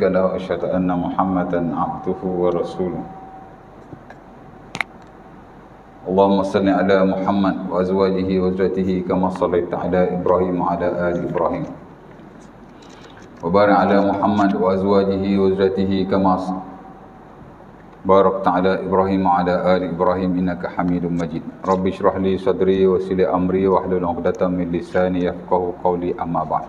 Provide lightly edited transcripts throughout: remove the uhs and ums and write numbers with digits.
له وأشهد أن محمدا عبده ورسوله اللهم صل على محمد وأزواجه وذريته كما صليت على إبراهيم وعلى آل إبراهيم وبارك على محمد وأزواجه وذريته كما باركت على إبراهيم وعلى آل إبراهيم إنك حميد مجيد رب اشرح لي صدري ويسر لي أمري واحلل عقدة من لساني يفقهوا قولي أما بعد.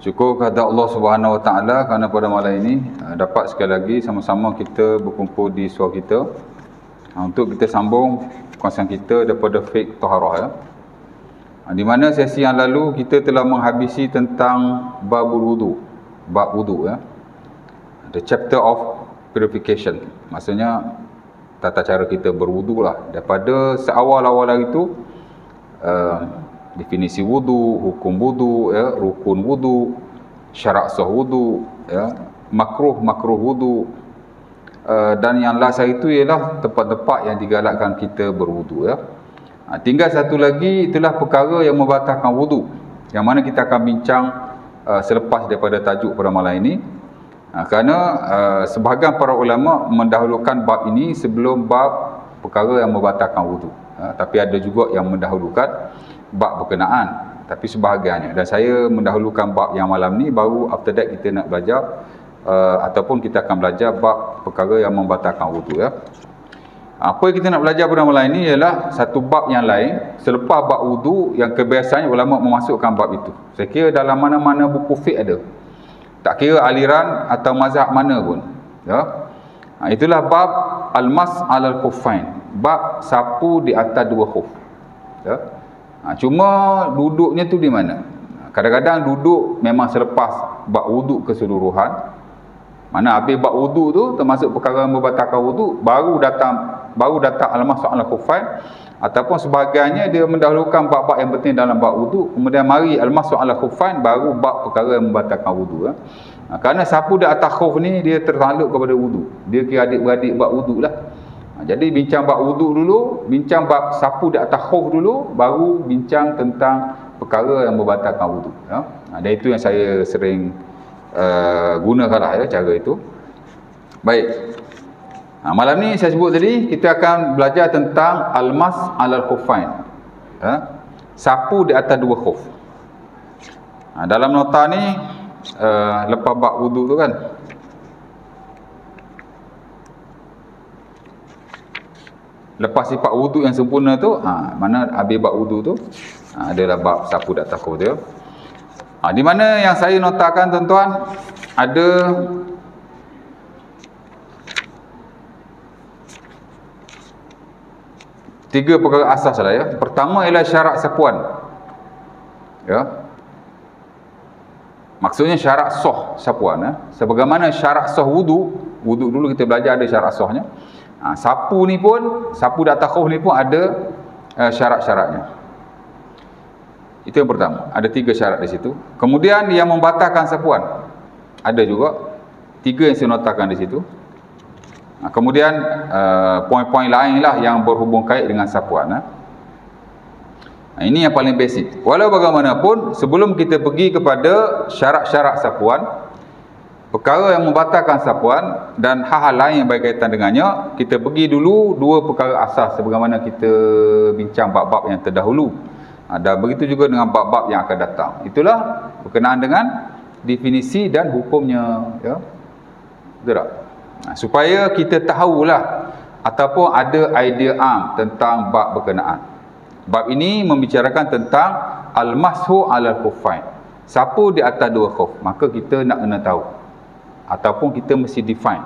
Syukur kepada Allah Subhanahu Wa Taala kerana pada malam ini dapat sekali lagi sama-sama kita berkumpul di suara kita untuk kita sambung perkongsian kita daripada fiqh taharah ya. Di mana sesi yang lalu kita telah menghabisi tentang babul wudu, bab wudu ya. The chapter of purification. Maksudnya tata cara kita berwudu lah. Daripada seawal-awal hari itu definisi wudu, hukum wudu ya, rukun wudu, syarat sah wudu ya, makruh wudu. Dan yang last hari itu ialah tempat-tempat yang digalakkan kita berwudu ya. Tinggal satu lagi, itulah perkara yang membatalkan wudu, yang mana kita akan bincang selepas daripada tajuk pada malam ini. Kerana sebahagian para ulama mendahulukan bab ini sebelum bab perkara yang membatalkan wudu. Tapi ada juga yang mendahulukan bab berkenaan, tapi sebahagiannya. Dan saya mendahulukan bab yang malam ni, baru after that kita nak belajar ataupun kita akan belajar bab perkara yang membatalkan wudu ya. Apa yang kita nak belajar pada malam ini ialah satu bab yang lain selepas bab wudu yang kebiasaannya ulama memasukkan bab itu. Saya kira dalam mana-mana buku fiqh ada. Tak kira aliran atau mazhab mana pun ya. Itulah bab al-mas 'alal khuffain, bab sapu di atas dua khuf ya. Cuma duduknya tu di mana? Kadang-kadang duduk memang selepas bab wudu keseluruhan. Mana habis bab wudu tu termasuk perkara membatalkan wudu, baru datang al-mas 'alal khuffain, ataupun sebahagiannya dia mendahulukan bab-bab yang penting dalam bab wudu, kemudian mari al-mas 'alal khuffain baru bab perkara yang membatalkan wudu ya. Kerana sapu di atas khuf ni dia tertakluk kepada wudu. Dia kira adik-beradik bab wudu lah. Jadi bincang bab wudu dulu, bincang bab sapu di atas khuf dulu, baru bincang tentang perkara yang membatalkan wudu ya. Dan itu yang saya sering gunakanlah ya, cara itu. Baik. Malam ni saya sebut tadi kita akan belajar tentang al-mas 'alal khuffain ya. Sapu di atas dua khuf. Dalam nota ni lepas bab wudu tu kan, lepas sifat wudu yang sempurna tu, mana habis bab wudu tu, adalah bab sapu di atas khuf tu. Di mana yang saya notakan tuan-tuan, ada tiga perkara asas lah ya. Pertama ialah syarat sapuan ya. Maksudnya syarat sah sapuan ya. Sebagaimana syarat sah wudu dulu kita belajar ada syarat sahnya. Sapu ni pun, sapu di atas khuf ni pun ada syarat-syaratnya. Itu yang pertama, ada tiga syarat di situ. Kemudian yang membatalkan sapuan ada juga tiga yang saya notakan di situ. Kemudian poin-poin lain lah yang berhubung kait dengan sapuan. Ini yang paling basic. Walau bagaimanapun, sebelum kita pergi kepada syarat-syarat sapuan, perkara yang membatalkan sapuan dan hal-hal lain yang berkaitan dengannya, kita pergi dulu dua perkara asas sebagaimana kita bincang bab-bab yang terdahulu. Dan begitu juga dengan bab-bab yang akan datang. Itulah berkenaan dengan definisi dan hukumnya ya. Betul tak? Supaya kita tahulah ataupun ada idea tentang bab berkenaan. Bab ini membicarakan tentang al-mashu 'alal khuffain, sapu di atas dua khuf. Maka kita nak kena tahu ataupun kita mesti define.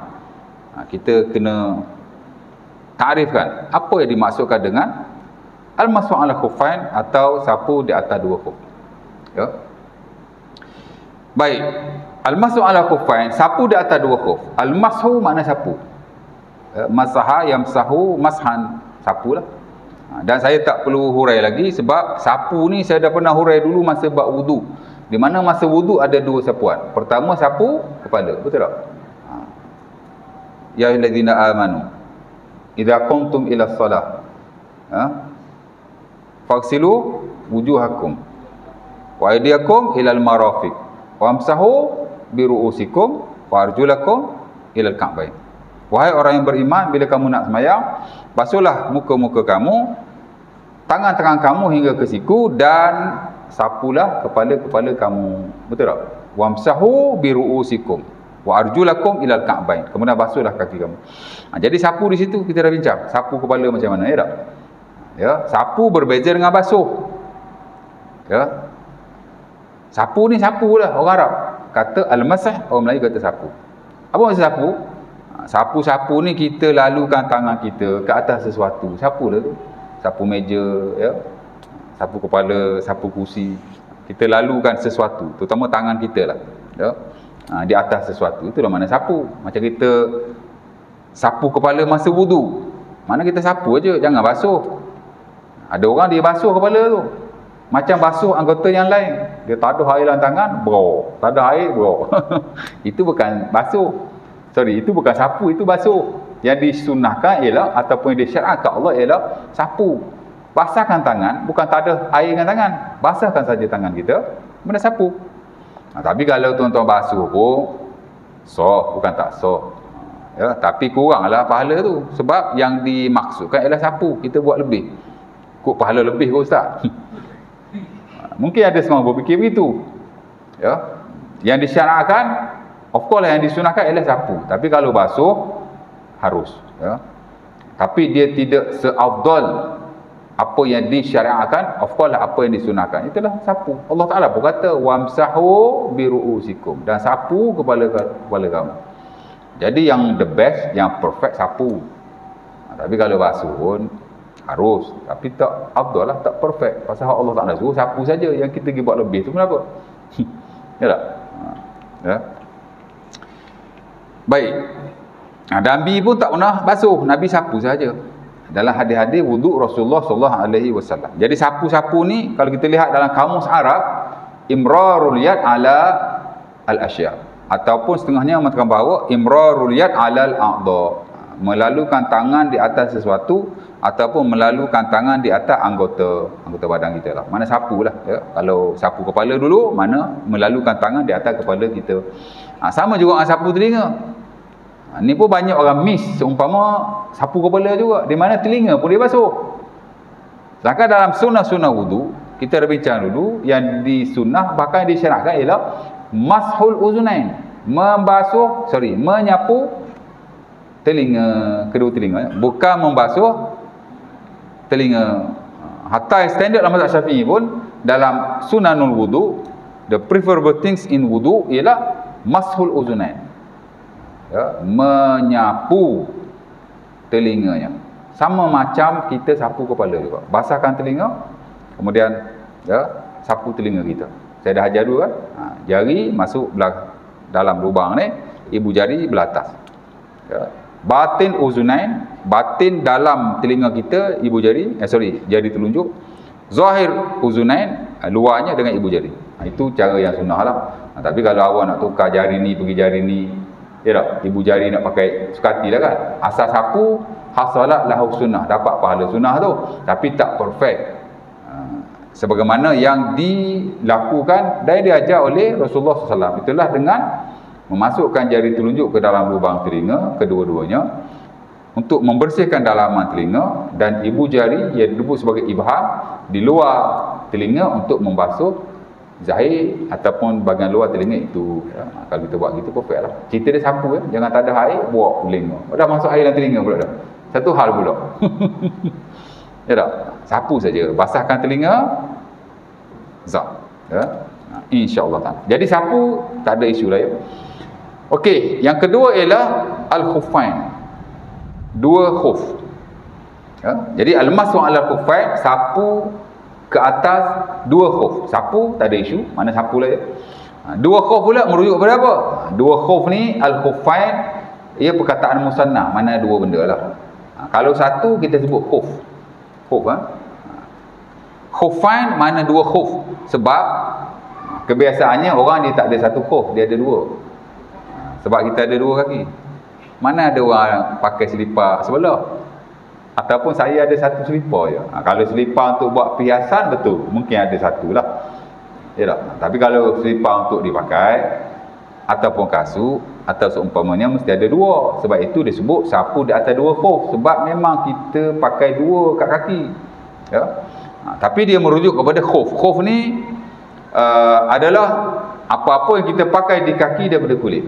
Kita kena takrifkan apa yang dimaksudkan dengan al-mashu 'alal khuffain atau sapu di atas dua khuf. Ya. Baik. Al-mashu 'alal khuffain, sapu di atas dua khuf. Al-mashu makna sapu. Masaha yamsahu mashan, sapulah. Dan saya tak perlu hurai lagi sebab sapu ni saya dah pernah hurai dulu masa bab wudu. Di mana masa wudu ada dua sapuan. Pertama sapu kepala, betul tak? Ya ayyuhallazina amanu idza qumtum ila shalah faghsilu wujuhakum wa aydiyakum ilal marafiq wamsahu bi ru'usikum wa arjulakum ila al-ka'bain. Wahai orang yang beriman, bila kamu nak sembahyang, basuhlah muka-muka kamu, tangan-tangan kamu hingga ke siku, dan sapulah kepala-kepala kamu. Betul tak? Wamsahu bi ru'usikum wa arjulakum ila al-ka'bain. Kemudian basuhlah kaki kamu. Jadi sapu di situ kita dah bincang. Sapu kepala macam mana, ya tak? Ya, sapu berbeza dengan basuh. Ya. Sapu ni sapu lah orang Arab. Kata al-masah, orang Melayu kata sapu. Apa maksud sapu? Sapu-sapu ni kita lalukan tangan kita ke atas sesuatu. Sapu lah tu. Sapu meja, ya. Sapu kepala, sapu kursi. Kita lalukan sesuatu, terutama tangan kita lah. Ya. Di atas sesuatu. Itulah mana sapu. Macam kita sapu kepala masa wudu. Mana kita sapu aja, jangan basuh. Ada orang dia basuh kepala tu. Macam basuh anggota yang lain. Dia taduh air dalam tangan, bro. Taduh air, bro. Itu bukan basuh. Sorry, itu bukan sapu, itu basuh. Yang disunahkan ialah, ataupun yang disyariatkan Allah ialah sapu. Basahkan tangan, bukan taduh air dengan tangan. Basahkan saja tangan kita, kemudian sapu. Tapi kalau tuan-tuan basuh pun, sah, bukan tak sah. Ya, tapi kuranglah pahala tu. Sebab yang dimaksudkan ialah sapu. Kita buat lebih. Kok pahala lebih ke Ustaz? Mungkin ada semua berfikir begitu. Ya. Yang disyariatkan, of course lah, yang disunahkan ialah sapu. Tapi kalau basuh, harus. Ya. Tapi dia tidak se-afdal apa yang disyariatkan, of course lah apa yang disunahkan. Itulah sapu. Allah Ta'ala pun kata, wamsahu biru'usikum. Dan sapu kepala kamu. Jadi yang the best, yang perfect sapu. Tapi kalau basuh pun, harus. Tapi tak afdal lah, tak perfect. Pasal Allah Ta'ala suruh sapu saja. Yang kita pergi buat lebih tu kenapa? Ya tak? Ya. Baik. Nabi pun tak pernah basuh, Nabi sapu saja. Dalam hadis-hadis wuduk Rasulullah SAW. Jadi sapu-sapu ni kalau kita lihat dalam kamus Arab, imrarul yad ala al-asya, ataupun setengahnya mengatakan bahawa imrarul yad ala al-a'dha, melalukan tangan di atas sesuatu ataupun melalukan tangan di atas anggota badan kita lah. Mana sapu lah, ya. Kalau sapu kepala dulu, mana melalukan tangan di atas kepala kita. Sama juga dengan sapu telinga. Ni pun banyak orang miss, seumpama sapu kepala juga, di mana telinga pun dia basuh. Sedangkan dalam sunnah-sunnah wudu, kita dah bincang dulu, yang disunnah bahkan disyaratkan ialah mashul uzunain, menyapu telinga, kedua telinga, bukan membasuh telinga. Hatta standard dalam mazhab Syafi'i pun, dalam sunanul wudu, the preferable things in wudu ialah mashul uzunain. Ya, menyapu telinganya. Sama macam kita sapu kepala juga. Basahkan telinga, kemudian ya, sapu telinga kita. Saya dah ajar dulu kan. Jari masuk dalam lubang ni, ibu jari belah atas. Ya. Batin uzunain, batin dalam telinga kita, ibu jari, jari telunjuk. Zahir uzunain, luarnya dengan ibu jari. Itu cara yang sunnah lah. Tapi kalau awak nak tukar jari ni pergi jari ni, ya tak? Ibu jari nak pakai sukati lah kan. Asal sapu, hasalat lahu sunnah, dapat pahala sunnah tu. Tapi tak perfect. Sebagaimana yang dilakukan dan diajar oleh Rasulullah SAW. Itulah dengan memasukkan jari telunjuk ke dalam lubang telinga, kedua-duanya, untuk membersihkan dalaman telinga, dan ibu jari yang disebut sebagai ibham di luar telinga untuk membasuh zahir ataupun bahagian luar telinga itu. Ya, kalau kita buat gitu perfect lah. Cerita dia sapu ya, jangan tak ada air buat telinga. Dah masuk air dalam telinga pula dah. Satu hal pula. Ya tak? Sapu saja, basahkan telinga. Zat. Ya. Insya-Allah taala. Jadi sapu tak ada isu lah ya. Okey, yang kedua ialah al-khuffain. Dua khuf. Ya, jadi al-mashu al-khuffain, sapu ke atas dua khuf. Sapu tak ada isu, mana sapu lah ya. Dua khuf pula merujuk kepada apa? Dua khuf ni al-khuffain, ia perkataan musannah, mana dua benda lah. Kalau satu kita sebut khuf. Khuf khuffain mana dua khuf. Sebab kebiasaannya orang dia tak ada satu khuf, dia ada dua. Sebab kita ada dua kaki. Mana ada orang pakai selipar sebelah, ataupun saya ada satu selipar je. Kalau selipar untuk buat perhiasan, betul, mungkin ada satu lah, ya tak? Tapi kalau selipar untuk dipakai, ataupun kasut atau seumpamanya mesti ada dua. Sebab itu disebut sapu di atas dua khuf, sebab memang kita pakai dua kat kaki, ya. Tapi dia merujuk kepada khuf. Khuf ni adalah apa-apa yang kita pakai di kaki daripada kulit.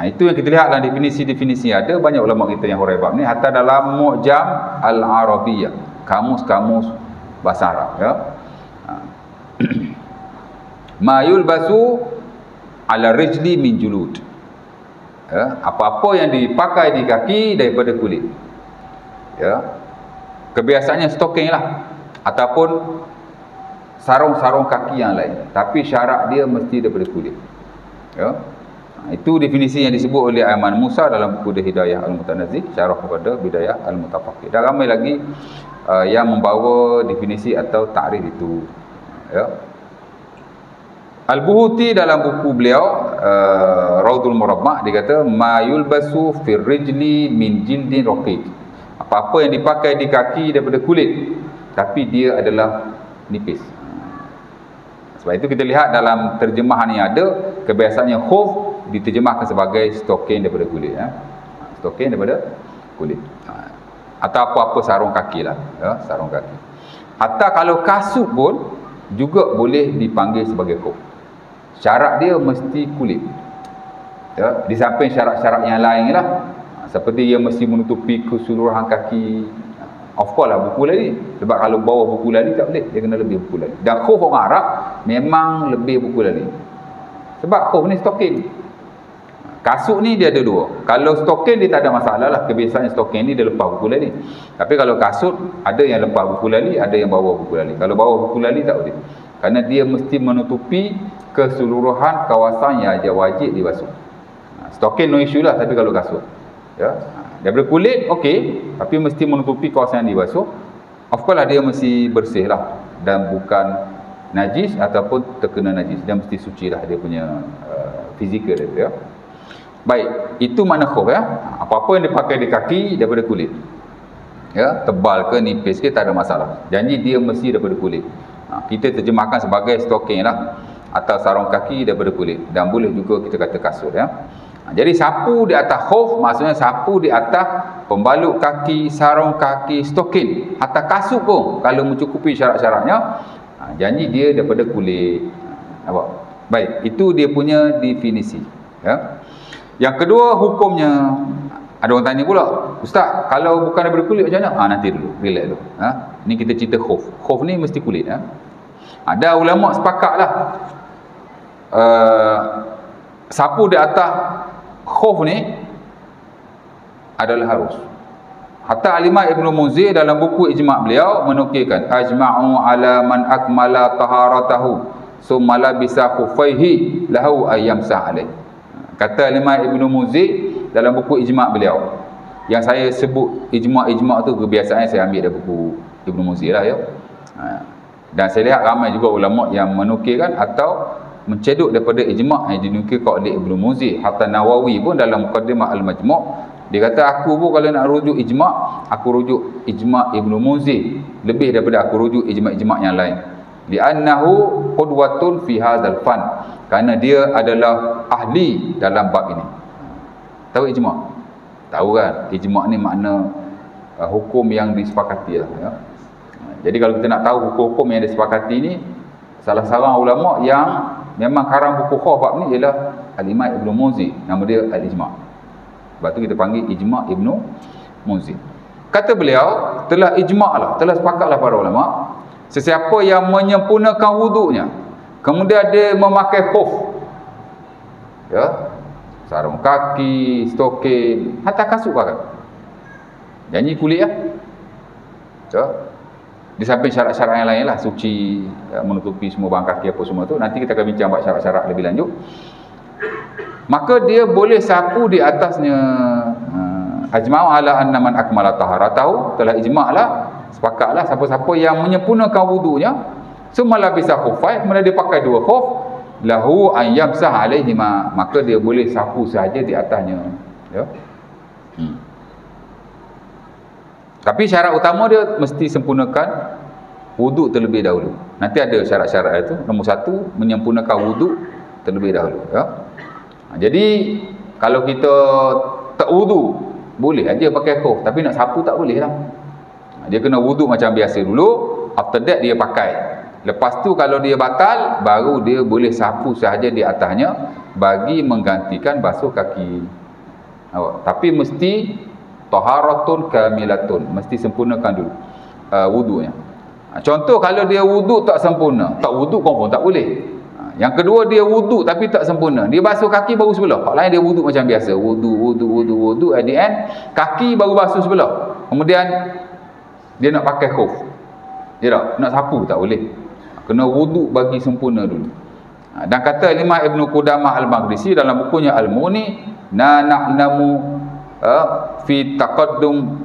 Itu yang kita lihat dalam definisi-definisi. Ada banyak ulama kita yang hurai bab ni, hatta dalam Mu'jam Al-Arabiyyah, kamus-kamus bahasa Arab, ya. Ma yulbasu ala rijli min julud, ya, apa-apa yang dipakai di kaki daripada kulit, ya. Kebiasaannya stocking lah, ataupun sarung-sarung kaki yang lain, tapi syarat dia mesti daripada kulit, ya. Itu definisi yang disebut oleh Aiman Musa dalam buku Hidayah Al-Mutanazih, syarah kepada Bidayah Al-Mutafaqih. Dan ramai lagi yang membawa definisi atau takrif itu, ya. Al-Buhuti dalam buku beliau Raudhul Murabbah, dia kata ma yulbasu fir rijli min jildin raqiq, apa-apa yang dipakai di kaki daripada kulit tapi dia adalah nipis. Sebab itu kita lihat dalam terjemahan yang ada, kebiasaannya khuf diterjemahkan sebagai stocking daripada kulit, ya. Stocking daripada kulit, atau apa-apa sarung kaki lah, ya, sarung kaki. Hatta kalau kasut pun juga boleh dipanggil sebagai khuf. Syarat dia mesti kulit, ya. Di samping syarat-syarat yang lain lah, seperti dia mesti menutupi keseluruhan kaki. Of course lah buku lali, sebab kalau bawah buku lali tak boleh, dia kena lebih buku lali. Dan khuf orang Arab memang lebih buku lali, sebab khuf ni stocking. Kasut ni dia ada dua. Kalau stocking dia tak ada masalah lah, kebiasaan stocking ni dia lepas buku lali. Tapi kalau kasut, ada yang lepas buku lali, ada yang bawah buku lali. Kalau bawah buku lali tak boleh, kerana dia mesti menutupi keseluruhan kawasan yang aja wajib dibasuh. Stocking no issue lah, tapi kalau kasut, ya, daripada kulit okey, tapi mesti menutupi kawasan yang dibasuh. Of course lah dia mesti bersih lah, dan bukan najis ataupun terkena najis, dia mesti suci lah dia punya fizikal dia, ya. Baik, itu makna khuf, ya. Apa-apa yang dipakai di kaki daripada kulit, ya, tebal ke nipis ke tak ada masalah, janji dia mesti daripada kulit. Kita terjemahkan sebagai stocking lah, atau sarung kaki daripada kulit, dan boleh juga kita kata kasut, ya. Jadi sapu di atas khuf maksudnya sapu di atas pembalut kaki, sarung kaki, stocking, hatta kasut pun kalau mencukupi syarat-syaratnya, janji dia daripada kulit. Nampak? Baik, itu dia punya definisi, ya. Yang kedua, hukumnya. Ada orang tanya pula, Ustaz, kalau bukan daripada kulit macam mana? Nanti dulu, relax dulu. Ni kita cerita khuf. Khuf ni mesti kulit, ya. Ada ulama sepakatlah, sapu di atas khuf ni adalah harus. Hatta Al-Imam Ibn Munzir dalam buku Ijma' beliau menukilkan, ajma'u ala man akmala taharatahu summa labisa khuffaihi lahu ayyamsah alaih. Kata Al-Imam Ibn Munzir dalam buku Ijma' beliau. Yang saya sebut Ijma' tu kebiasaan saya ambil dari buku Ibn Munzir lah, ya. Dan saya lihat ramai juga ulama yang menukilkan atau menceduk daripada ijma' yang dinukilkan oleh Ibn Munzir. Hatta Nawawi pun dalam Muqaddimah Al-Majmu', dia kata aku pun kalau nak rujuk ijma', aku rujuk ijma' Ibn Munzir lebih daripada aku rujuk ijma'-ijma' yang lain. Li'annahu qudwatun fi hadzal fan, kerana dia adalah ahli dalam bab ini. Tahu ijma'? Tahu kan? Ijma' ni makna hukum yang disepakati lah, ya. Jadi kalau kita nak tahu hukum-hukum yang disepakati ni, salah seorang ulama yang memang karang buku khuf bab ni ialah Al-Imam Ibn Munzir, nama dia Al-Ijma'. Sebab tu kita panggil Ijma' Ibn Munzir. Kata beliau, telah ijma' lah, telah sepakatlah para ulama, sesiapa yang menyempurnakan wuduknya kemudian dia memakai khuf, ya, sarung kaki, stocking, hatta kasut pakai, janji kulit, ya. Di samping syarat-syarat yang lain lah, suci, ya, menutupi semua bahan kaki apa semua tu, nanti kita akan bincang buat syarat-syarat lebih lanjut. Maka dia boleh sapu di atasnya. Ajma'u ala anna man akmala taharatahu, telah ijma' lah, sepakatlah siapa-siapa yang menyempurnakan wudunya, summa labisa khuffai, kemudian dia pakai dua khuf, lahu an yamsah alaihima, maka dia boleh sapu sahaja di atasnya, ya. Tapi syarat utama dia mesti sempurnakan wuduk terlebih dahulu. Nanti ada syarat-syarat itu. Nombor satu, menyempurnakan wuduk terlebih dahulu, ya. Jadi kalau kita tak wudu, boleh aja pakai khuf, tapi nak sapu tak boleh lah. Dia kena wudu macam biasa dulu, after that dia pakai. Lepas tu kalau dia batal, baru dia boleh sapu sahaja di atasnya bagi menggantikan basuh kaki. Tapi mesti taharatun kamilatun, mesti sempurnakan dulu wudunya. Contoh kalau dia wudu tak sempurna, tak wudu confirm tak boleh. Yang kedua dia wudu tapi tak sempurna, dia basuh kaki baru sebelah. Hak lain dia wudu macam biasa, wudu at the end kaki baru basuh sebelah. Kemudian dia nak pakai khuf. Dia tak nak sapu tak boleh. Kena wudu bagi sempurna dulu. Dan kata Imam Ibn Qudamah Al-Maghrisi dalam bukunya Al-Mughni, na'lamu fi taqaddum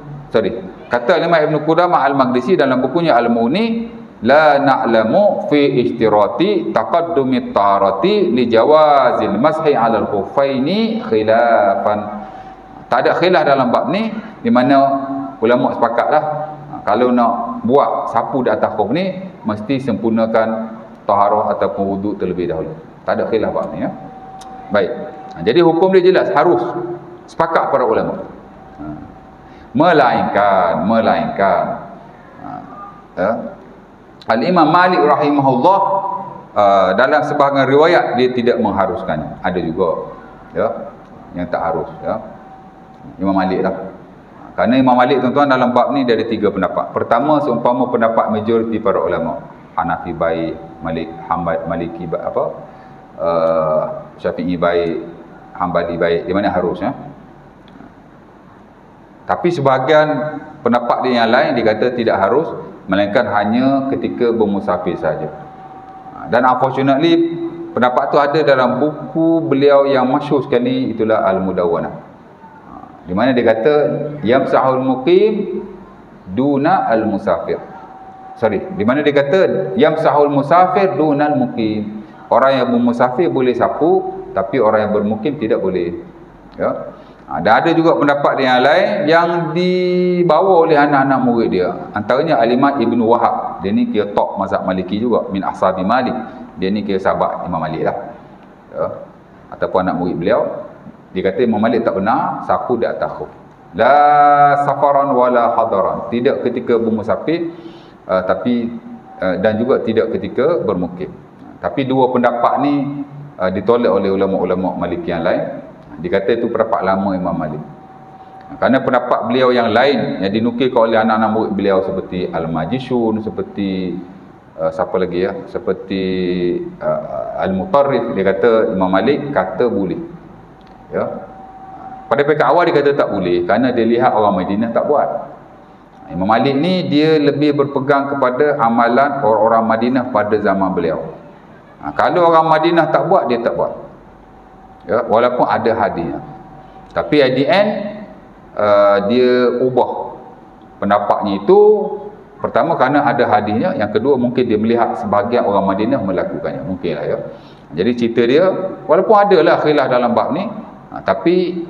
kata Imam Ibn Qudamah Al-Maghrisi dalam bukunya Al-Mughni, la na'lamu fi ishtirati taqaddumi taharati li jawazil mashi 'ala al-khuffaini khilafan. Tak ada khilaf dalam bab ni, di mana ulama sepakatlah kalau nak buat sapu di atas khuf ni mesti sempurnakan taharah ataupun wuduk terlebih dahulu. Tak ada khilaf bab ni ya. Baik. Jadi hukum dia jelas, harus sepakat para ulama. Melainkan Al-Imam Malik rahimahullah dalam sebahagian riwayat dia tidak mengharuskannya. Ada juga ya yang tak harus ya. Imam Malik lah. Kerana Imam Malik tuan-tuan dalam bab ni dia ada 3 pendapat. Pertama, seumpama pendapat majoriti para ulama, Hanafi baik, Maliki Syafi'i baik, Hambali baik, di mana harus ya. Tapi sebahagian pendapat dia yang lain dia kata tidak harus, melainkan hanya ketika bermusafir saja. Dan unfortunately pendapat tu ada dalam buku beliau yang masyhur sekali, itulah Al-Mudawwanah. Di mana dia kata yamsahul muqim duna al-musafir. Di mana dia kata yamsahul musafir dunal muqim. Orang yang bermusafir boleh sapu, tapi orang yang bermukim tidak boleh. Ya. Dan ada juga pendapat yang lain yang dibawa oleh anak-anak murid dia. Antaranya Al-Imam Ibn Wahab. Dia ni kira top mazhab Maliki juga, min ashabi Malik. Dia ni kira sahabat Imam Malik lah. Ya. Ataupun anak murid beliau. Dia kata Imam Malik tak benar sapu di atas khuf. La safaran wala hadaran. Tidak ketika bermusafir dan juga tidak ketika bermukim. Tapi dua pendapat ni ditolak oleh ulama-ulama Maliki yang lain. Dia kata itu pendapat lama Imam Malik. Kerana pendapat beliau yang lain yang dinukilkan oleh anak-anak murid beliau seperti Al-Majishun, seperti siapa lagi ya? Seperti Al-Mutarrif, dia kata Imam Malik kata boleh. Ya. Pada peringkat awal dia kata tak boleh kerana dia lihat orang Madinah tak buat. Imam Malik ni dia lebih berpegang kepada amalan orang-orang Madinah pada zaman beliau. Kalau orang Madinah tak buat, dia tak buat. Ya, walaupun ada hadisnya. Tapi at the end dia ubah pendapatnya itu, pertama kerana ada hadisnya, yang kedua mungkin dia melihat sebahagian orang Madinah melakukannya, mungkinlah ya. Jadi cerita dia walaupun adalah khilaf dalam bab ni, tapi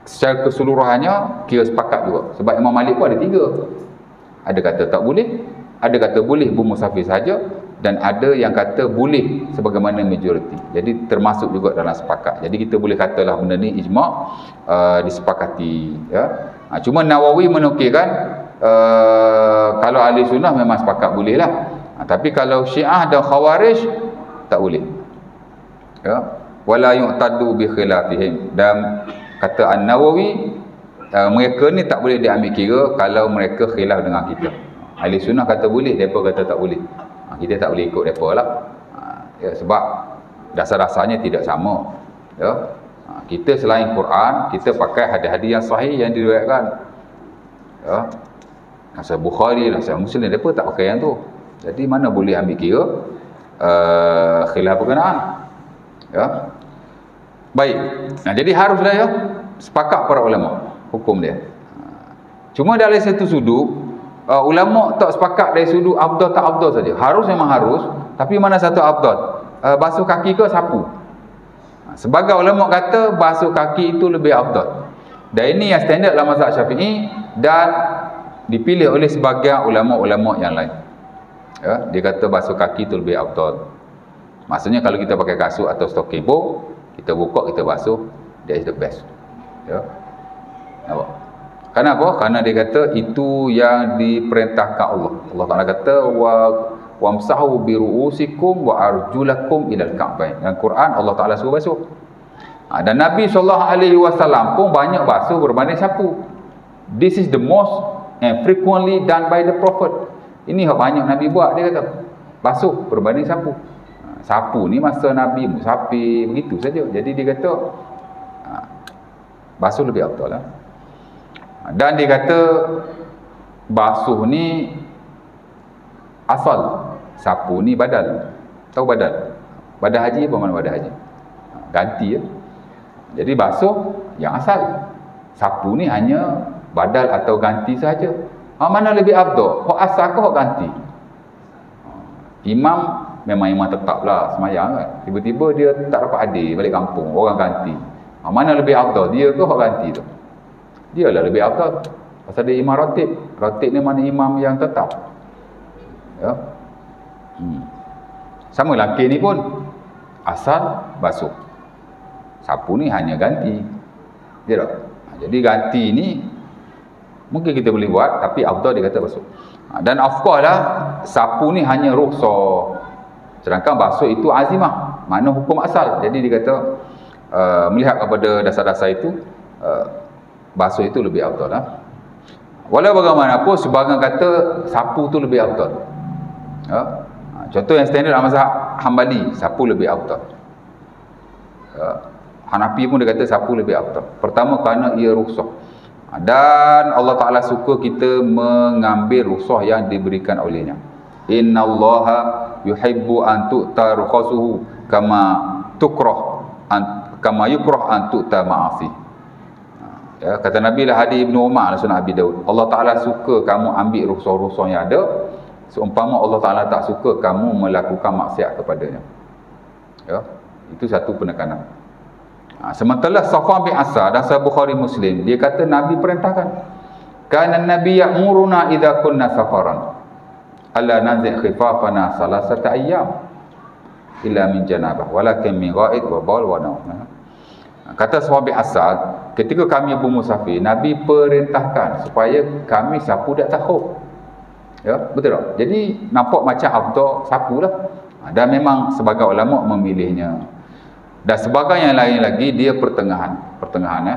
secara keseluruhannya kira sepakat juga. Sebab Imam Malik pun ada 3. Ada kata tak boleh, ada kata boleh bermusafir saja, dan ada yang kata boleh sebagaimana majoriti. Jadi termasuk juga dalam sepakat. Jadi kita boleh katalah benda ni ijma' disepakati ya. Cuma Nawawi menukilkan kalau ahli sunnah memang sepakat boleh lah. Tapi kalau Syiah dan Khawarij tak boleh. Ya. Wala yu'tadu bi khilafihim. Dan kata An-Nawawi mereka ni tak boleh diambil kira kalau mereka khilaf dengan kita. Ahli sunnah kata boleh, mereka kata tak boleh. Kita tak boleh ikut mereka lah. Ya, sebab dasar-dasarnya tidak sama. Ya. Kita selain Quran, kita pakai hadis-hadis yang sahih yang diriwayatkan. Ya. Nasihat Bukhari, nasihat Muslim, mereka tak pakai yang tu. Jadi mana boleh ambil kira khilaf berkenaan. Ya. Baik. Jadi haruslah ya sepakat para ulama hukum dia. Cuma dari satu sudut ulama tak sepakat dari sudut afdal tak afdal saja. Harus memang harus, tapi mana satu afdal? Basuh kaki ke sapu? Sebagai ulama kata basuh kaki itu lebih afdal. Dan ini yang standard dalam mazhab Syafi'i dan dipilih oleh sebagian ulama-ulama yang lain. Ya, dia kata basuh kaki itu lebih afdal. Maksudnya kalau kita pakai kasut atau stocking pun Kita buka, kita basuh, that is the best. Ya. Nampak? Kenapa? Karena dia kata itu yang diperintahkan Allah. Allah Taala kata wamsahu biruusikum wa arjulakum ilal ka'bain. Dalam Quran Allah Taala suruh basuh. Dan Nabi SAW pun banyak basuh berbanding sapu. This is the most and frequently done by the Prophet. Ini yang banyak Nabi buat, dia kata basuh berbanding sapu. Sapu ni masa Nabi musafir begitu saja. Jadi dia kata basuh lebih afdal lah. Dan dia kata basuh ni asal, sapu ni badal. Tahu badal? Badal haji apa mana badal haji? Ganti ya. Jadi basuh yang asal. Sapu ni hanya badal atau ganti saja. Mana lebih afdal? Hak asal ke hak ganti? Imam memang imam tetap lah semayang kan. Tiba-tiba dia tak dapat hadir balik kampung, orang ganti. Mana lebih afdal? Dia ke hak ganti tu? Dia lah lebih afdal. Pasal dia imam ratib. Ratib ni mana imam yang tetap. Ya. Sama laki ni pun asal basuh. Sapu ni hanya ganti. Dia tak? Jadi ganti ni mungkin kita boleh buat, tapi afdal dia kata basuh. Dan of course lah, sapu ni hanya rukhsah. Sedangkan basuh itu azimah, mana hukum asal. Jadi dia kata melihat kepada dasar-dasar itu, basuh itu lebih afdal lah. Walau bagaimanapun sebahagian kata sapu tu lebih afdal. Ya. Contoh yang standard dalam mazhab Hambali, sapu lebih afdal. Ya. Hanafi pun dia kata sapu lebih afdal. Pertama kerana ia rukhsah. Dan Allah Ta'ala suka kita mengambil rukhsah yang diberikan olehnya. Innallaha yuhibbu an tu'ta rukhasuhu kama yukrah an tu'ta ma'asi. Ya, kata Nabi lah hadis Ibnu Umar sunnah Abi Daud. Allah Ta'ala suka kamu ambil rukhsah-rukhsah yang ada, seumpama Allah Ta'ala tak suka kamu melakukan maksiat kepadanya. Ya, itu satu penekanan. Sementara Safwan bin Asad dan Sahih Bukhari Muslim, dia kata Nabi perintahkan, kana Nabi ya'muruna idza kunna safaran alla nanzi' khifafana salasata ayyam illa min janabah walakin min ghaid wa bawl wa naum. Kata Safwan bin Asad, ketika kami bermusafir, Nabi perintahkan supaya kami sapu di atas khuf. Ya, betul tak? Jadi nampak macam afdal sapulah. Dan memang sebagai ulama memilihnya. Dan sebagai yang lain lagi, dia pertengahan ya.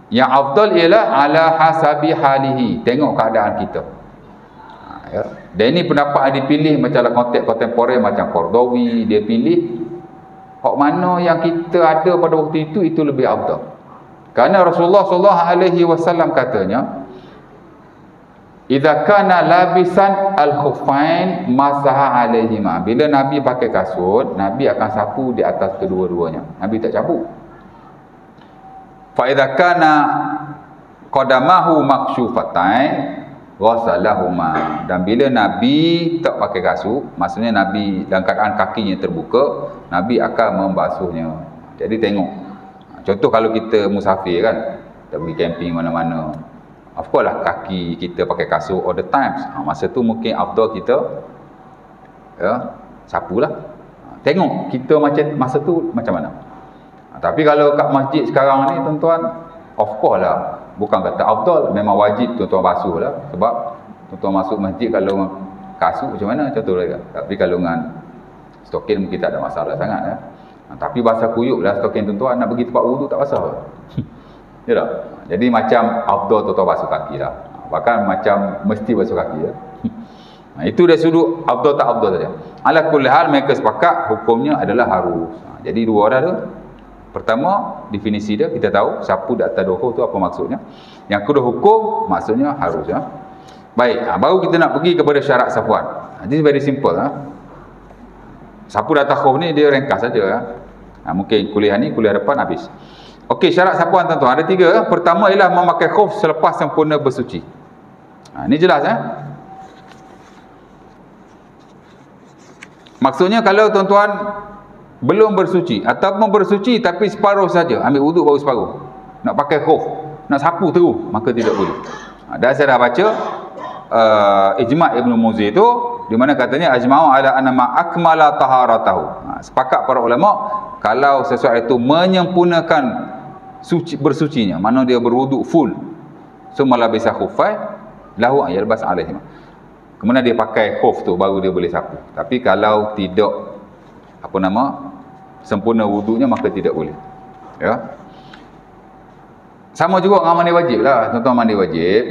Yang afdal ialah ala hasabi halihi, tengok keadaan kita. Ya. Dan ini pendapat yang dipilih macam konteks kontemporer macam Qardawi, dia pilih hak mana yang kita ada pada waktu itu lebih afdal. Kerana Rasulullah SAW katanya, idza kana labisan al-khuffain masaha alaihima. Bila Nabi pakai kasut, Nabi akan sapu di atas kedua-duanya. Nabi tak cabut. Fa idza kana qadamahu makshufatain ghasalahuma. Dan bila Nabi tak pakai kasut, maksudnya Nabi dalam keadaan kakinya terbuka, Nabi akan membasuhnya. Jadi tengok. Contoh kalau kita musafir kan, kita pergi camping mana-mana, of course lah kaki kita pakai kasut all the times. Masa tu mungkin afdal kita sapulah. Tengok kita macam masa tu macam mana. Tapi kalau kat masjid sekarang ni tuan-tuan, of course lah, bukan kata afdal, memang wajib tuan-tuan basuh lah. Sebab tuan-tuan masuk masjid kalau dengan kasut macam mana, contoh lah. Tapi kalau dengan stokin mungkin tak ada masalah sangat ya. Tapi basah kuyup lah stokin tuan-tuan, nak pergi tempat wudu tak basah. Ya tak? Jadi macam afdal tuan-tuan basuh kaki lah. Bahkan macam mesti basuh kaki ya. Itu dari sudut afdal tak afdal saja. Ala kulli hal mereka sepakat hukumnya adalah harus. Jadi dua orang tu. Pertama, definisi dia kita tahu sapu di atas dohor tu apa maksudnya. Yang kedua hukum maksudnya harus ya. Baik, baru kita nak pergi kepada syarat sapuan. This is very simple Sapu di atas khuf ni dia ringkas saja ya. Mungkin kuliah ni kuliah depan habis. Okey, syarat sapuan tuan-tuan ada 3. Pertama ialah memakai khuf selepas sempurna bersuci. Ini jelas Maksudnya kalau tuan-tuan belum bersuci ataupun bersuci tapi separuh saja, ambil wuduk baru separuh, nak pakai khuf, nak sapu terus, maka tidak boleh. Dan saya dah baca ijma' Ibn Muzir tu di mana katanya ajma'u ala anna ma akmala taharatahu. Sepakat para ulama kalau sesuatu itu menyempurnakan bersucinya, mana dia berwuduk full, summa labisa khuffai lahu an yalbas alaihim. Kemudian dia pakai khuf tu baru dia boleh sapu. Tapi kalau tidak sempurna wuduknya, maka tidak boleh. Ya. Sama juga dengan mandi wajib lah. Tuan-tuan mandi wajib,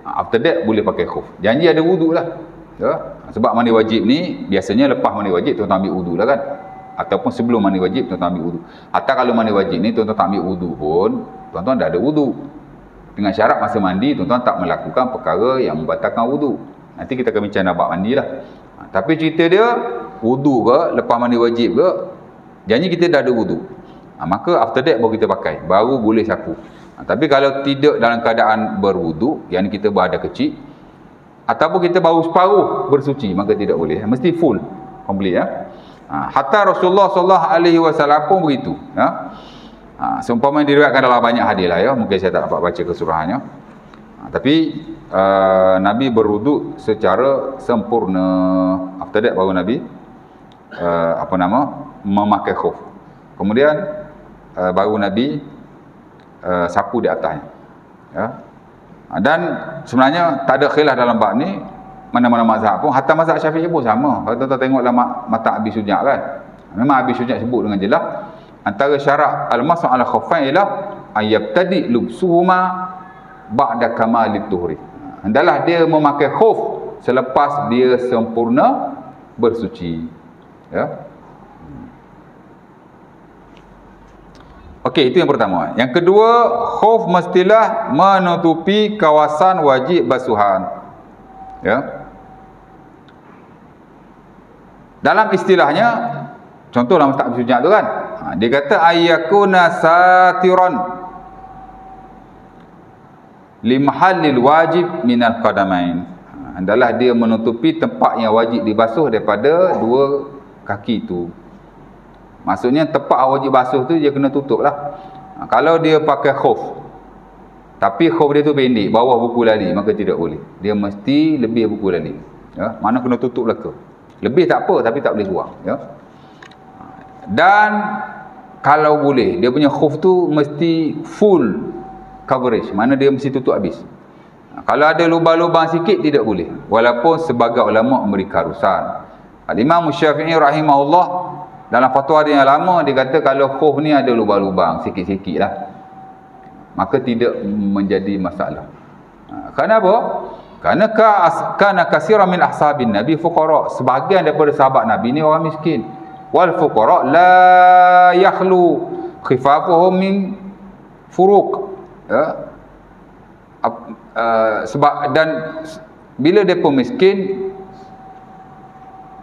after that boleh pakai khuf. Janji ada wuduk lah. Ya. Sebab mandi wajib ni biasanya lepas mandi wajib tuan-tuan ambil wuduk lah kan. Ataupun sebelum mandi wajib tuan-tuan ambil wuduk. Atau kalau mandi wajib ni tuan-tuan tak ambil wuduk pun, tuan-tuan dah ada wuduk. Dengan syarat masa mandi tuan-tuan tak melakukan perkara yang membatalkan wuduk. Nanti kita akan bincang bab mandi lah. Tapi cerita dia wuduk ke, lepas mandi wajib ke, janji kita dah ada wuduk. Maka after that baru kita pakai, baru boleh sapu. Tapi kalau tidak dalam keadaan berwuduk, yang kita berada kecil, ataupun kita baru separuh bersuci, maka tidak boleh. Mesti full, complete ya. Hatta Rasulullah SAW pun begitu. Ya. Seumpama diriwayatkan dalam banyak hadis lah ya. Mungkin saya tak dapat baca keseluruhannya. Tapi Nabi berwuduk secara sempurna. After that baru Nabi memakai khuf. Kemudian baru Nabi sapu di atasnya. Ya. Dan sebenarnya tak ada khilaf dalam bab ni, mana-mana mazhab pun, hatta mazhab Syafi'i pun sama. Kalau tuan-tuan tengok dalam mata Abi Suja' kan, memang Abi Suja' sebut dengan jelas antara syarat al-mas'u ala khuffain ialah ayyabtadi lubsuhuma ba'da kamalit tuhri. Hendaklah dia memakai khuf selepas dia sempurna bersuci. Ya. Okey, itu yang pertama. Yang kedua, khuf mestilah menutupi kawasan wajib basuhan. Ya. Dalam istilahnya, contoh dalam tak bersunnah tu kan, dia kata ayyakuna satiran limahallil wajib minal qadamain. Hendaklah dia menutupi tempat yang wajib dibasuh daripada dua kaki itu. Maksudnya tempat wajib basuh tu dia kena tutup lah. Kalau dia pakai khuf, tapi khuf dia tu pendek, bawah buku lali, maka tidak boleh. Dia mesti lebih buku lali. Ya, mana kena tutup belaka. Lebih tak apa, tapi tak boleh kurang. Ya. Dan kalau boleh, dia punya khuf tu mesti full coverage, mana dia mesti tutup habis. Kalau ada lubang-lubang sikit tidak boleh, walaupun sebagai ulama memberi keharusan. Imam Syafi'i rahimahullah dalam fatwa dia yang lama, dia kata kalau khuf ni ada lubang-lubang sikit-sikit lah, maka tidak menjadi masalah. Kenapa? Kerana kasira min ashabin Nabi fuqara. Sebahagian daripada sahabat Nabi ni orang miskin. Wal fuqara la yakhlu khifafuhum min furuq. Ya. Sebab dan bila mereka miskin,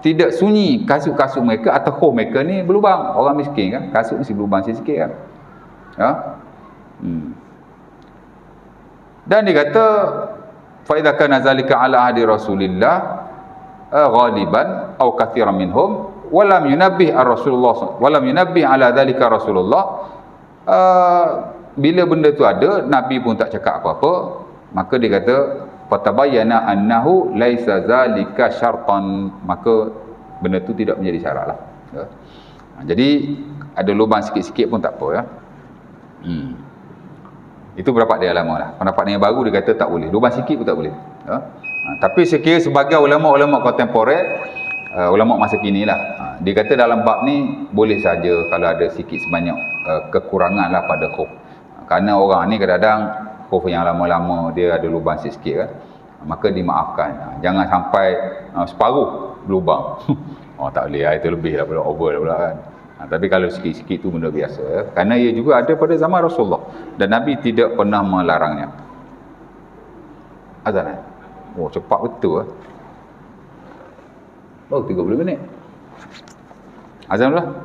tidak sunyi kasut-kasut mereka atau khuf mereka ni berlubang. Orang miskin kan, kasut mesti berlubang sikit kan. Ya. Dan dia kata fa idza kana zalika ala ahdi Rasulillah ghaliban aw katsiran minhum wa lam yunabbih ar-Rasulullah wa lam yunabbih ala zalika Rasulullah. Bila benda tu ada, Nabi pun tak cakap apa-apa, maka dia kata fatabayyana annahu laisa zalika syartan, maka benda tu tidak menjadi syarat lah. Ya. Jadi ada lubang sikit-sikit pun tak apa ya. Itu pendapat dia lama lah. Pendapat yang baru dia kata tak boleh, lubang sikit pun tak boleh. Ya. Tapi sekiranya sebagai ulama-ulama kontemporer, ulama masa kini lah, dia kata dalam bab ni boleh saja kalau ada sikit sebanyak kekurangan lah pada khuf. Kerana orang ni kadang-kadang khuf yang lama-lama dia ada lubang sikit kan, maka dimaafkan. Jangan sampai separuh berlubang. Oh tak boleh, itu lebih daripada over pula kan. Tapi kalau sikit-sikit tu benda biasa ya. Kerana ia juga ada pada zaman Rasulullah dan Nabi tidak pernah melarangnya. Azan. Oh cepat betul baru 30 minit. Azan lah.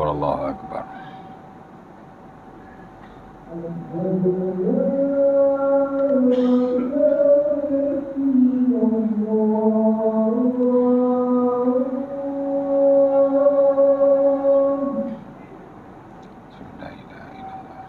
akbar, Allahu akbar. La ilaha illallah.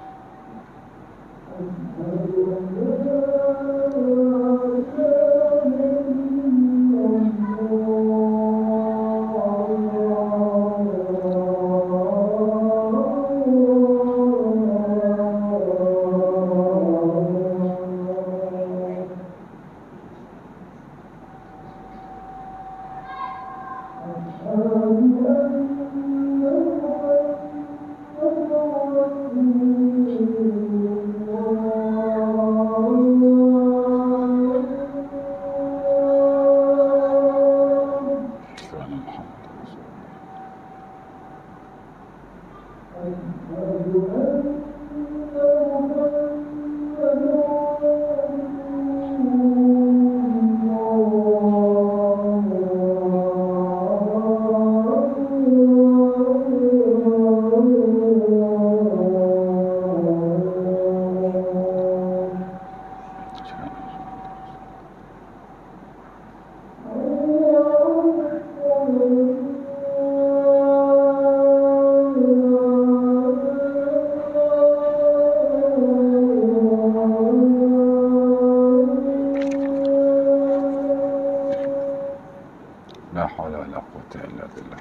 La haula wa la quwwata illa billah.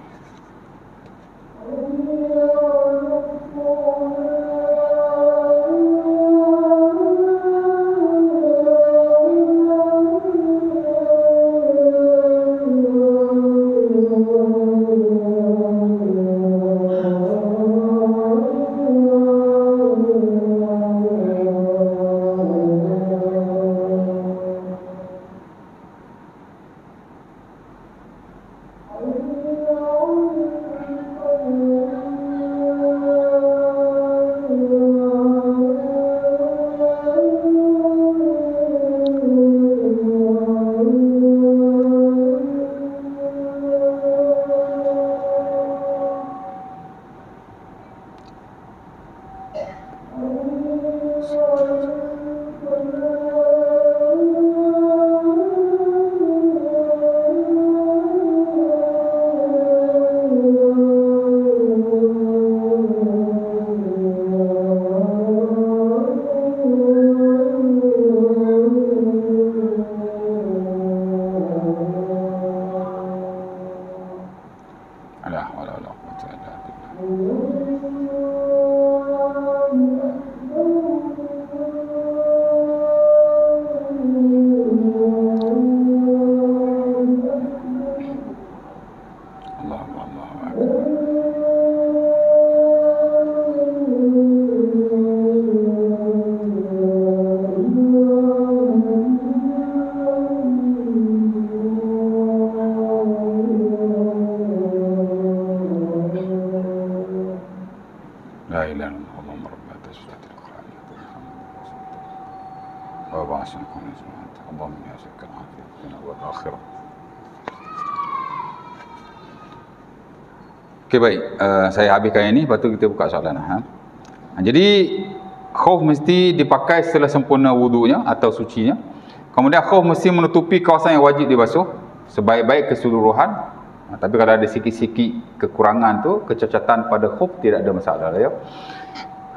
La haula wa la quwwata illa billah. Allahu akbar. La ilaha illallah, Allahumma rabb tasbihatil qiyamah wa ba'asyakun isma'at Allahumma ya syakal afiyah dunya wal akhirah. Okey, baik, saya habiskan yang ni, lepas tu kita buka soalan. Jadi khauf mesti dipakai setelah sempurna wudunya atau sucinya. Kemudian khauf mesti menutupi kawasan yang wajib dibasuh sebaik-baik keseluruhan. Tapi kalau ada sikit-sikit kekurangan tu, kecacatan pada khauf, tidak ada masalah ya.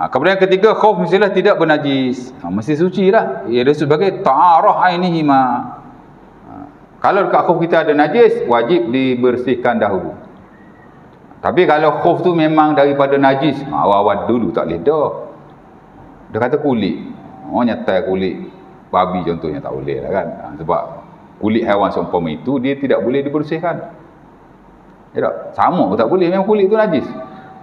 Kemudian ketiga, khauf mestilah tidak bernajis. Mesti suci lah. Ia ada sebagai ta'arah ainihi ma. Kalau dekat khauf kita ada najis, wajib dibersihkan dahulu. Tapi kalau khauf tu memang daripada najis, awal-awal dulu tak boleh dah. Dia kata kulit. Nyetai kulit babi contohnya tak boleh lah kan. Sebab kulit haiwan seumpama itu dia tidak boleh dibersihkan. Ya tak? Sama pun tak boleh, memang kulit tu najis.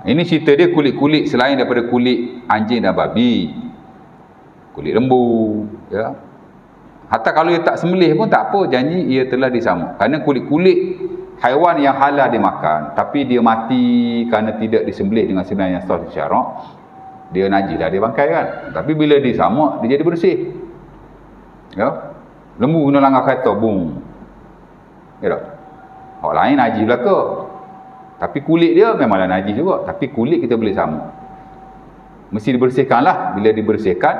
Ini cerita dia kulit-kulit selain daripada kulit anjing dan babi. Kulit lembu, ya. Hatta kalau ia tak sembelih pun tak apa, janji ia telah disamuk. Kerana kulit-kulit haiwan yang halal dimakan, tapi dia mati kerana tidak disembelih dengan sebenarnya sah syarak, dia najis lah dia bangkai kan. Tapi bila disamuk, dia jadi bersih. Ya. Lembu kena langgar kereta, bung. Ya tak? Orang lain najis belaka. Tapi kulit dia memanglah najis juga, tapi kulit kita boleh samak. Mesti dibersihkan lah. Bila dibersihkan,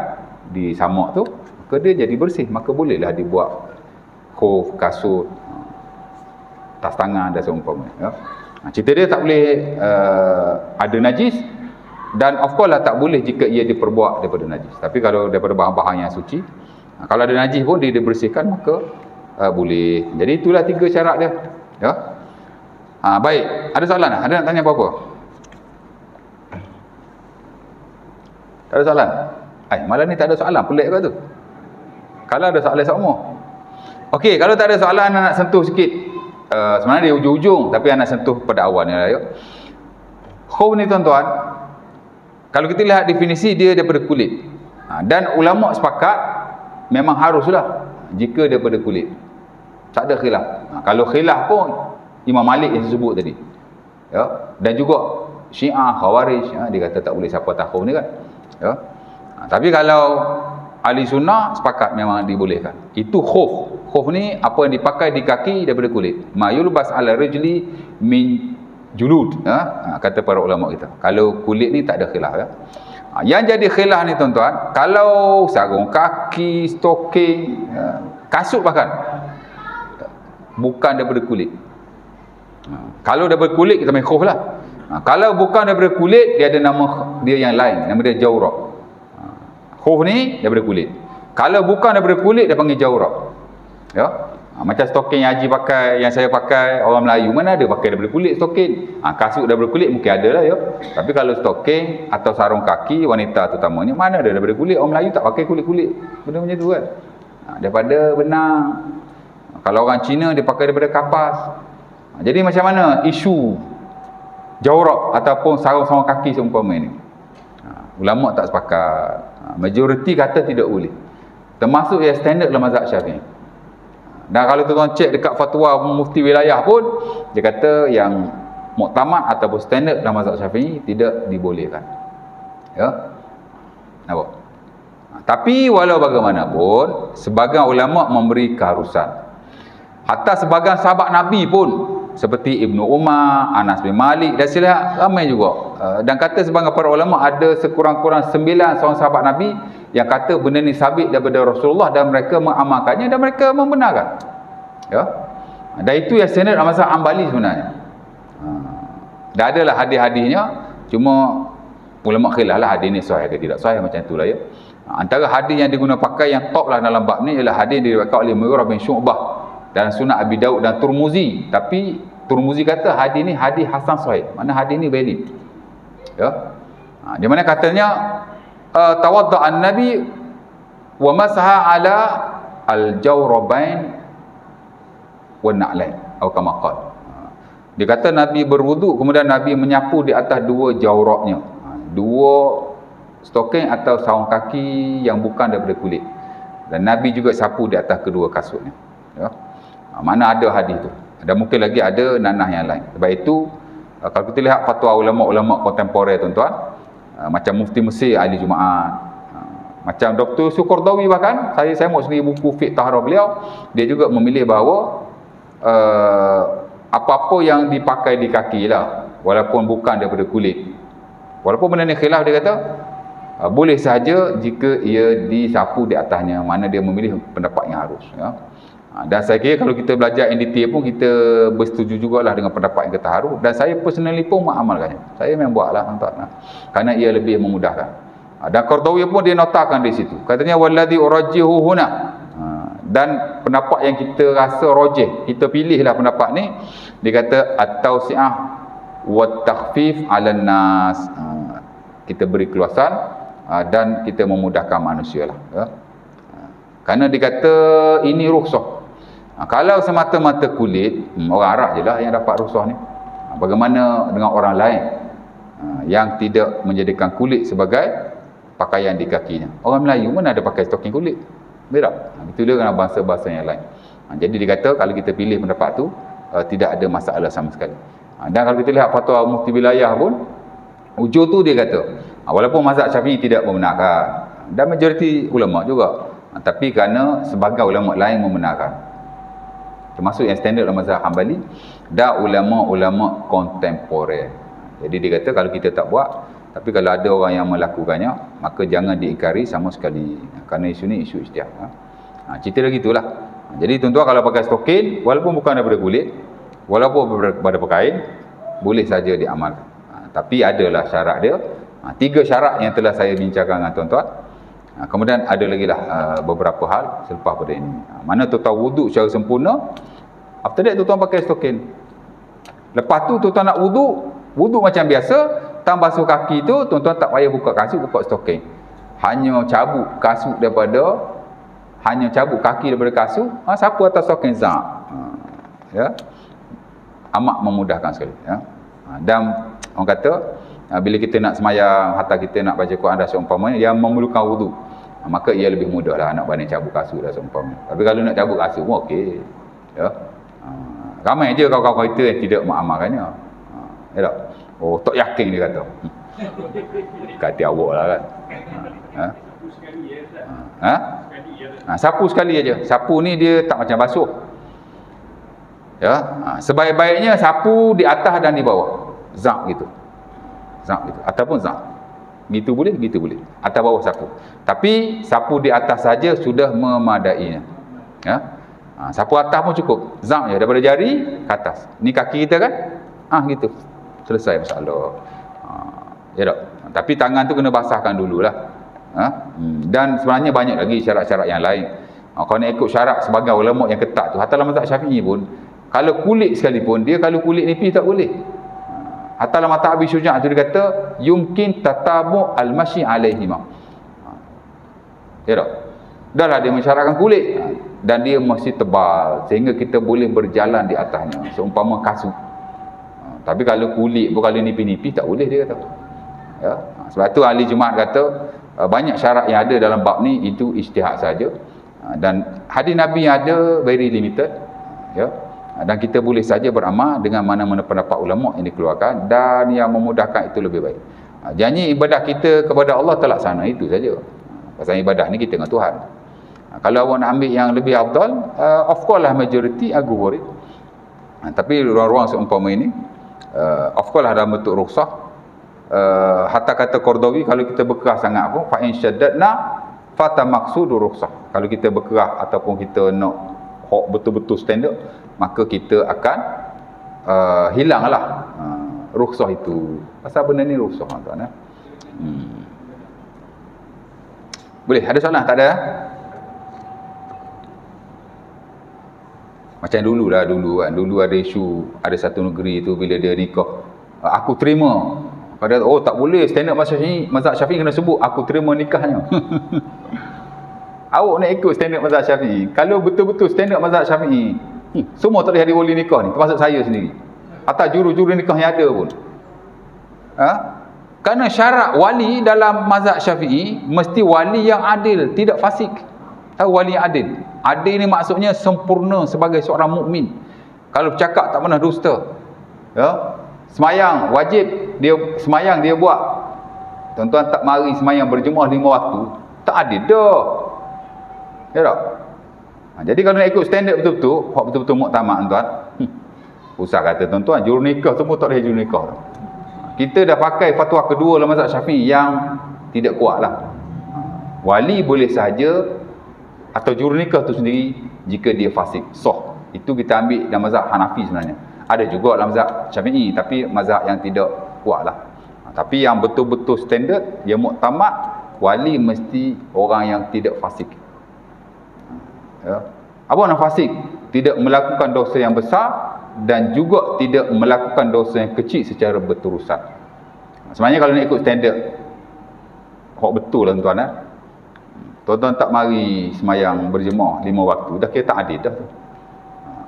disamak tu, maka dia jadi bersih. Maka bolehlah dibuat khuf, kasut, tas tangan dan seumpamanya. Ya. Cerita dia tak boleh ada najis, dan of course lah tak boleh jika ia diperbuat daripada najis. Tapi kalau daripada bahan-bahan yang suci, kalau ada najis pun dia dibersihkan, maka boleh. Jadi itulah 3 syarat dia. Ya. Baik, ada soalan? Ada nak tanya apa-apa? Tak ada soalan? Malam ni tak ada soalan, pelik ke tu? Kalau ada soalan semua. Okey, kalau tak ada soalan, nak sentuh sikit. Sebenarnya dia ujung-ujung, tapi nak sentuh pada awal ni lah. Khuf ni tuan-tuan, kalau kita lihat definisi dia daripada kulit. Dan ulama sepakat memang haruslah jika daripada kulit. Tak ada khilaf. Kalau khilaf pun Imam Malik yang disebut tadi. Ya, dan juga Syiah, Khawarij, dia kata tak boleh siapa takhuf ni kan. Ya. Tapi kalau ahli sunnah sepakat memang dibolehkan. Itu khuf. Khuf ni apa yang dipakai di kaki daripada kulit. Ma yulbas ala rijli min julud, kata para ulama kita. Kalau kulit ni tak ada khilaf ya. Yang jadi khilaf ni tuan-tuan, kalau sarung kaki, stoking, kasut bahkan bukan daripada kulit. Kalau daripada kulit kita main khuf lah. Kalau bukan daripada kulit, dia ada nama dia yang lain, nama dia jawrab. Khuf ni daripada kulit. Kalau bukan daripada kulit, dia panggil jawrab. Ya. Macam stoking yang Haji pakai, yang saya pakai, orang Melayu mana ada pakai daripada kulit stoking. Kasut daripada kulit mungkin ada lah ya. Tapi kalau stoking atau sarung kaki wanita terutamanya, mana ada daripada kulit. Orang Melayu tak pakai kulit-kulit. Benda macam tu kan. Daripada benang. Kalau orang Cina dia pakai daripada kapas. Jadi macam mana isu jawrab ataupun sarung-sarung kaki seumpama ni? Ulama tak sepakat. Majoriti kata tidak boleh. Termasuk yang standard dalam mazhab Syafi'i. Dan kalau tuan-tuan cek dekat fatwa mufti wilayah pun, dia kata yang muktamad ataupun standard dalam mazhab Syafi'i tidak dibolehkan. Ya. Nampak? Tapi walau bagaimanapun, sebagian ulama memberi keharusan. Hatta sebagian sahabat Nabi pun, seperti Ibnu Umar, Anas bin Malik dan sila ramai juga. Dan kata sebagian para ulama ada sekurang-kurang 9 seorang sahabat Nabi yang kata benda ni sabit daripada Rasulullah dan mereka mengamalkannya dan mereka membenarkan. Ya. Dan itu yang standard mazhab Hanbali sebenarnya. Dah adalah hadis-hadisnya, cuma ulama khilaf lah hadis ni sahih ke tidak sahih, macam itulah ya. Antara hadis yang digunakan pakai yang top lah dalam bab ni ialah hadis diriwayatkan oleh Mughirah bin Syu'bah dalam Sunan Abi Daud dan Turmuzi. Tapi Turmuzi kata hadis ni hadis hasan sahih. Mana hadis ni valid. Ya. Di mana katanya tawadda'an Nabi wa masaha ala al-jawrabain wa na'lain atau kama qala. Dia kata Nabi berwuduk, kemudian Nabi menyapu di atas 2 jawrabnya. 2 stoking atau sarung kaki yang bukan daripada kulit. Dan Nabi juga sapu di atas kedua kasutnya. Ya. Mana ada hadis tu. Dan mungkin lagi ada nanah yang lain. Sebab itu kalau kita lihat fatwa ulama-ulama kontemporer tuan-tuan, macam Mufti Mesir ahli Jumaat, macam Dr. Sukordawi bahkan, saya mau sendiri buku fiqh taharah beliau, dia juga memilih bahawa apa-apa yang dipakai di kaki lah, walaupun bukan daripada kulit, walaupun benda ni khilaf, dia kata boleh sahaja jika ia disapu di atasnya. Mana dia memilih pendapat yang harus ya. Dan saya kira kalau kita belajar NDT pun kita bersetuju jugalah dengan pendapat yang kita harus. Dan saya personally pun mengamalkannya. Saya memang buatlah tuan-tuan. Kerana ia lebih memudahkan. Dan Qardawi pun dia notakan di situ. Katanya walladhi urajjihu huna. Dan pendapat yang kita rasa rajih, kita pilihlah pendapat ni. Dia kata at-tawsi'ah wa takhfif 'alan nas. Kita beri keluasan dan kita memudahkan manusia lah ya. Kerana dia kata ini rukhsah. Kalau semata-mata kulit, orang Arab je lah yang dapat rukhsah ni. Bagaimana dengan orang lain yang tidak menjadikan kulit sebagai pakaian di kakinya? Orang Melayu mana ada pakai stoking kulit? Berak. Itu dia dengan bahasa-bahasa yang lain. Jadi dia kata kalau kita pilih pendapat tu, tidak ada masalah sama sekali. Dan kalau kita lihat fatwa mufti wilayah pun, ujung tu dia kata, walaupun mazhab Syafi'i tidak membenarkan, dan majoriti ulama juga, tapi kerana sebagai ulama lain membenarkan. termasuk yang standard dalam mazhab Hanbali, dan ulama-ulama kontemporer. Jadi dia kata kalau kita tak buat, tapi kalau ada orang yang melakukannya, maka jangan diingkari sama sekali, kerana isu ni isu ijtihad. Cerita lagi itulah. Jadi tuan-tuan kalau pakai stokin, walaupun bukan daripada kulit, walaupun daripada kain, boleh saja diamalkan. Tapi adalah syarat dia. 3 syarat yang telah saya bincangkan dengan tuan-tuan. Kemudian ada lagi lah beberapa hal selepas pada ini. Mana tuan-tuan wuduk secara sempurna, after that tuan-tuan pakai stokin. Lepas tu tuan-tuan nak wuduk macam biasa, tang basuh kaki tu tuan-tuan tak payah buka kasut, buka stokin. Hanya cabut kaki daripada kasut, sapu atas stokin zak. Ya. Amat memudahkan sekali, ya. Dan orang kata bila kita nak semayang, hatta kita nak baca Quran dah seumpamanya, yang memerlukan wuduk, maka ia lebih mudah lah nak banding cabut kasut dah seumpamanya. Tapi kalau nak cabut kasut pun okey, ya. Ramai je kawan-kawan kita yang tidak mengamalkannya. Ya tak? Oh, tak yakin dia kata. Kata awak lah kan. Sapu sekali aja. Sapu ni dia tak macam basuh. Ya, sebaik-baiknya sapu di atas dan di bawah. Zak gitu. Ataupun zak. Gitu boleh. Atas bawah sapu. Tapi sapu di atas saja sudah memadainya. Ya. Sapu atas pun cukup. Zak je daripada jari ke atas. Ni kaki kita kan? Gitu. Selesai masalah. Ya tak? Tapi tangan tu kena basahkan dululah. Dan sebenarnya banyak lagi syarat-syarat yang lain. Kalau nak ikut syarat sebagai ulama yang ketat tu, hatta dalam mazhab Syafi'i pun, kalau kulit sekalipun, dia kalau kulit nipis tak boleh. Hatta dalam mazhab Abi Syuja' tu dia kata yumkin tatabu al-masyi alaihima. Ya tak? Dah lah dia mensyaratkan kulit, dan dia masih tebal sehingga kita boleh berjalan di atasnya seumpama kasut. Tapi kalau kulit pun kalau nipis-nipis tak boleh dia kata. Ya. Sebab tu ahli Jumaat kata banyak syarat yang ada dalam bab ni itu ijtihad saja. Dan hadis Nabi yang ada very limited, ya. Dan kita boleh saja beramal dengan mana-mana pendapat ulama yang dikeluarkan, dan yang memudahkan itu lebih baik. Janji ibadah kita kepada Allah terlaksana, itu saja. Pasal ibadah ni kita dengan Tuhan. Kalau awak nak ambil yang lebih afdal, of course lah majority aku worry. Tapi ruang-ruang seumpama ini, of course lah dalam bentuk rukhsah. Hatta kata Qardawi, kalau kita berkerah sangat pun, fa in syaddadna fata maqsudu rukhsah. Kalau kita berkerah ataupun kita nak betul-betul standard, maka kita akan hilanglah rukhsah itu. Pasal benda ni rukhsah, tuan-tuan. Boleh? Ada soalan? Tak ada? Macam dulu kan. Dulu ada isu, ada satu negeri tu bila dia nikah, aku terima. Pada tak boleh, standard mazhab Syafi'i kena sebut aku terima nikahnya. Awak nak ikut standard mazhab Syafi'i. Kalau betul-betul standard mazhab Syafi'i, semua tak boleh ada wali nikah ni, termasuk saya sendiri. Atau juru-juru nikah yang ada pun. Kerana syarat wali dalam mazhab Syafi'i mesti wali yang adil, tidak fasik. Tahu wali yang adil? Adil ni maksudnya sempurna sebagai seorang mukmin. Kalau bercakap tak pernah dusta. Ya. Semayang wajib, dia buat. Tuan-tuan tak mari semayang berjemaah 5 waktu, tak adil dah. Ya tak? Jadi kalau nak ikut standard betul-betul, hak betul-betul muktamad tuan, usah kata tuan-tuan juru nikah tu pun tak boleh juru nikah. Kita dah pakai fatwa kedua dalam mazhab Syafi'i yang tidak kuat lah. Wali boleh saja, atau juru nikah tu sendiri jika dia fasik, sah. Itu kita ambil dalam mazhab Hanafi sebenarnya. Ada juga dalam mazhab Syafi'i, tapi mazhab yang tidak kuat lah. Tapi yang betul-betul standard, yang muktamad, wali mesti orang yang tidak fasik. Ya. Apa nak fasik? Tidak melakukan dosa yang besar dan juga tidak melakukan dosa yang kecil secara berterusan. Sebenarnya kalau nak ikut standard, hak betul lah tuan-tuan. Tuan-tuan tak mari semayang berjemaah 5 waktu, dah kira tak adil dah tu.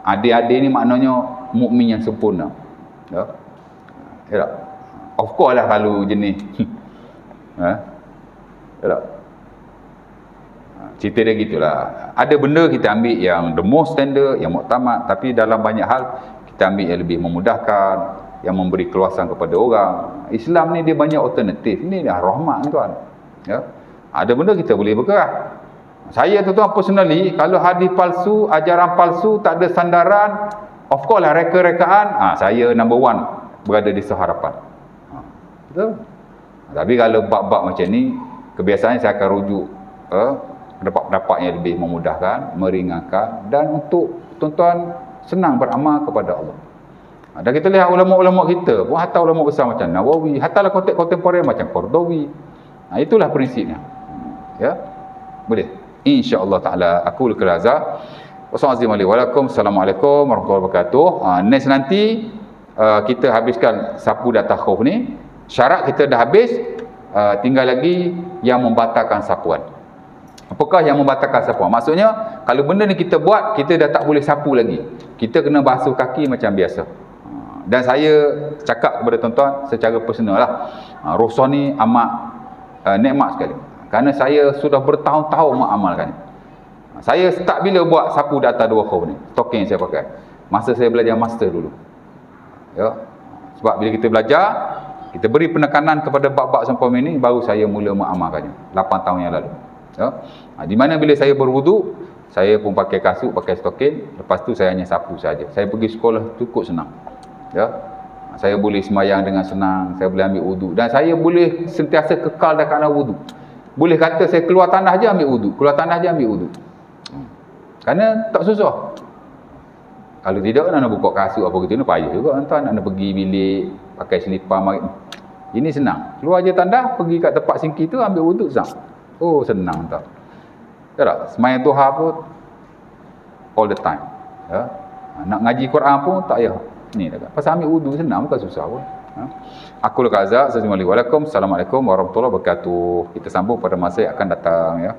Adil-adil ni maknanya mukmin yang sempurna. Ya. Ya tak? Of course lah kalau jenis ya tak? Cerita dia gitulah. Ada benda kita ambil yang the most standard, yang muktamad, tapi dalam banyak hal kita ambil yang lebih memudahkan, yang memberi keluasan kepada orang. Islam ni dia banyak alternatif. Ni dah rahmat tuan. Ya. Ada benda kita boleh bergerak. Saya tuan personally, kalau hadis palsu, ajaran palsu, tak ada sandaran, of course lah reka-rekaan, saya number one berada di seharapan. Betul? Tapi kalau bab-bab macam ni, kebiasaannya saya akan rujuk pendapat-pendapat yang lebih memudahkan, meringankan, dan untuk tuan-tuan senang beramal kepada Allah. Dan kita lihat ulama-ulama kita pun, hatta ulama besar macam Nawawi, hatta lah konteks kontemporer macam Qardawi. Itulah prinsipnya. Ya, boleh. InsyaAllah ta'ala aku lekalaza. Wassalamualaikum warahmatullahi wabarakatuh. Next nanti kita habiskan sapu dan takhuf ni. Syarat kita dah habis, tinggal lagi yang membatalkan sapuan. Apakah yang membatalkan sapuan? Maksudnya kalau benda ni kita buat, kita dah tak boleh sapu lagi. Kita kena basuh kaki macam biasa. Dan saya cakap kepada tuan-tuan secara personal lah, Rosa ni amat nikmat sekali. Kerana saya sudah bertahun-tahun mengamalkan. Saya start bila buat sapu di atas 2 khuf ni, stocking saya pakai masa saya belajar master dulu. Ya. Sebab bila kita belajar, kita beri penekanan kepada bab-bab seumpama ini, baru saya mula mengamalkannya 8 tahun yang lalu. Ya. Di mana bila saya berwuduk, saya pun pakai kasut, pakai stocking, lepas tu saya hanya sapu saja. Saya pergi sekolah cukup senang. Ya. Saya boleh sembahyang dengan senang, saya boleh ambil wuduk, dan saya boleh sentiasa kekal dekat dalam wuduk. Boleh kata saya keluar tanah je ambil wuduk, keluar tanah je ambil wuduk. Kerana tak susah. Kalau tidak nak buka kasut apa gitu, payah juga tuan, nak pergi bilik pakai selipar mari. Ini senang. Keluar je tandas, pergi kat tempat singki tu ambil wuduk sah. Oh, senang tuan. Tak? Sembahyang duha pun all the time. Ya. Nak ngaji Quran pun tak payah. Ni dekat. Pasal ambil wuduk senang, bukan susah pun. Aku Lekazak, Assalamualaikum warahmatullahi wabarakatuh. Kita sambung pada masa yang akan datang, ya.